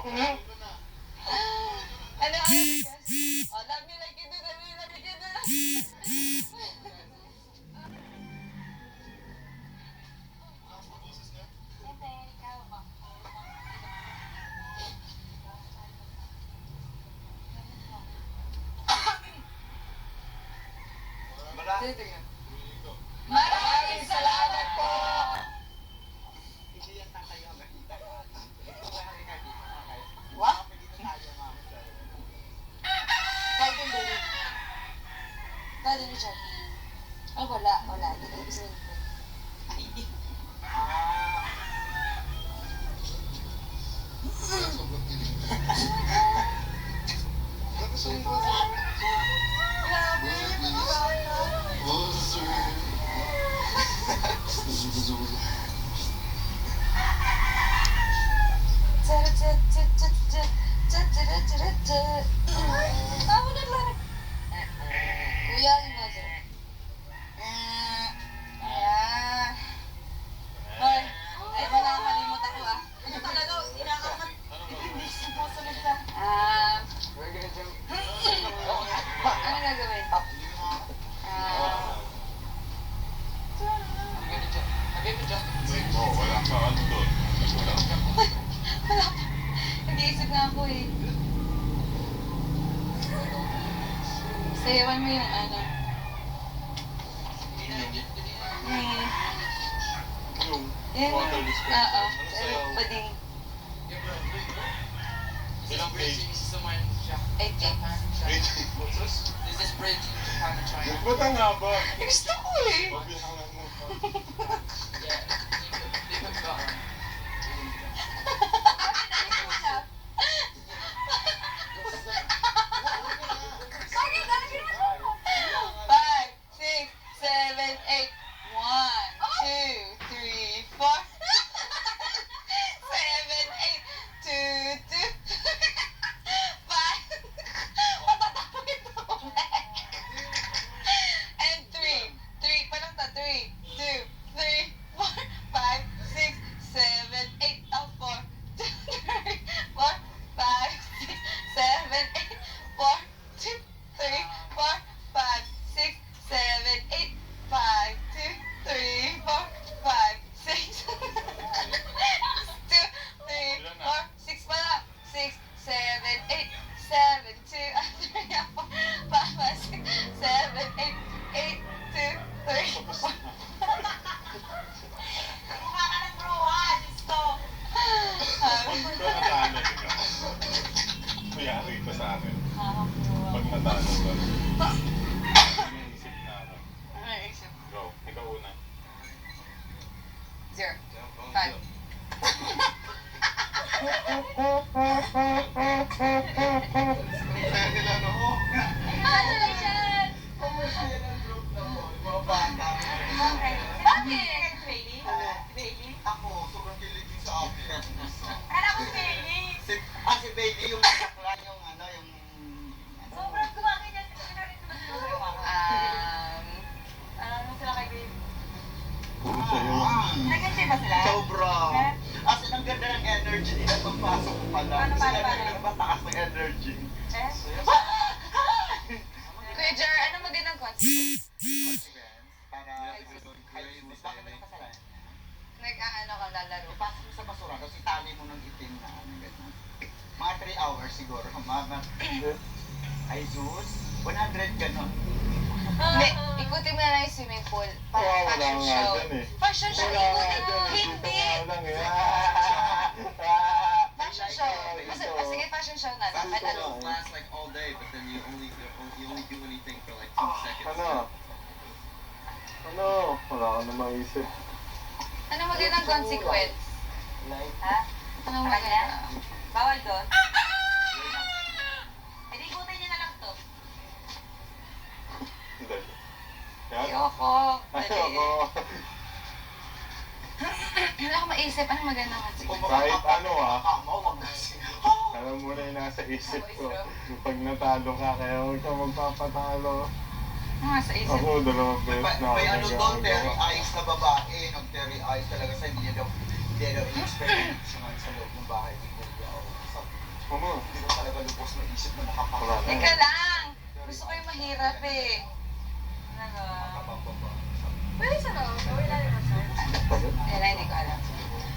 Ano? Oh, love me like you do, love me like you do. Maraming salamat po! What? Kahit yung baby. Kahit yung chat. Ay, wala. Hindi ko gusto nito. Tama na lang. Kuya, yung nga dyan. Hoy, ay wala akong kalimutan ko ah. Ano talaga, inakamat. Hindi siya po sunod ka. Ano gagawin? Wala pa ano doon. Wala pa. Nag-iisip nga ako eh. Sayawan mo yung ano. Yung water Oo. dispenser. Pero bading. Ilang page? 8 This is bridge in Japan and China. Ba't ang haba? Gusto ko eh. Pabihangan mo. Yeah, they put that on. Five, six, seven, eight. 1, 2, 3, 4. 7, 8, 2, 2. 5. Matatapos ito. And 3. 3 pa lang ta. 3, 2, 3, 4, 5, 6, 7, 8. Oh, 4. 2, 3, 4, 5, 6, 7, 8. 4, 2, 3, 4, 5, 6, 7, 8. 5, 2, 3, 4, 5, 6. 2, 3, 4, 6 pa lang. 6, 7, 8, 7, 2, 3, 4, 5, 6, 7, 8, 8, 2, 3, 4. Mukha ka ng bruha, Disto. Natalo ka. Mayari pa sa akin. Pag natalo ka. Iniisip na ako. Go. Ikaw una. 0, 5. Congratulations! Bakit? Baby? Ako, sobrang kilig din sa akin. Alam ko baby. Si Baby yung sakla, yung ano, yung... Sobrang gumaganyan sa ano sila kay baby? Puro sa'yo. Nag-enjoy ba sila? Sobra. As in, ang ganda ng energy nila pagpasok ko pala. Paano? Nagpataas ng energy. Eh? Kuya Jer, ano magandang consequence? Para... Ayos, bakit may kasalanan? Nag-aano ka lalaro? Ipasok mo sa basura, tapos itali mo ng itim na ano, gano'n. Mga 3 hours siguro. Ay, Zeus, 100 gano'n. Hindi, ikutin mo na lang yung swimming pool. Para Wala fashion nga show. dyan eh. Fashion show, Wala nga ikutin mo. dyan eh. Hindi. Dito nga lang eh. Fashion show. Sige, fashion show na lang. Fashion Ano? show. Lasts like all day, but then you only do anything for like 2 seconds. Ano? Wala ka na maisip. Ano magandang consequence? Ha? Ano magandang? Bawal doon? Eh, di ikutin niyo na lang to. Hindi. Yan? Ayoko. Ayoko. Wala akong maisip. Ano magandang consequence? Kahit ano Wag kasi. alam mo na yung nasa isip ko. Pag natalo ka, kaya huwag ka magpapatalo. Ano nga sa isip? Ako, 2 beses na ako May ano doon, Terry nagagawa. Eyes na babae. Nag-Terry Eyes talaga sa hindi daw i-experiment sa loob ng bahay.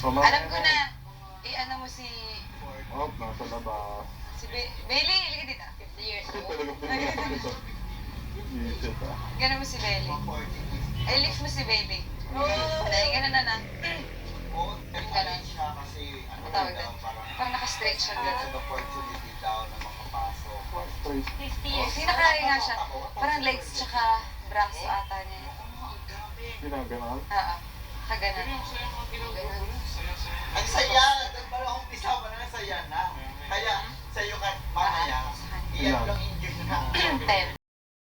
Alam ko na. I-ano mo si... Oh, nasa labas. Bailey, halika dito. 50 years Kasi old. talagang pinapakita. Isit ah. Ganun mo si Bailey. Ay, lift mo si Bailey. Dahil ganun na. Oo, ganun siya kasi ano Tawag daw, doon. parang Parang naka-straight siya there's ganun. an opportunity daw na makapasok. Straight. 50 years. Pinakaya nga siya. Parang legs tsaka braso ata niya. Ginaganon. Oo. Kaganon. Ganun. Ang saya! Doon parang umpisa pa na saya na. Kaya sa'yo ka mamaya, iyan lang injure na. 10.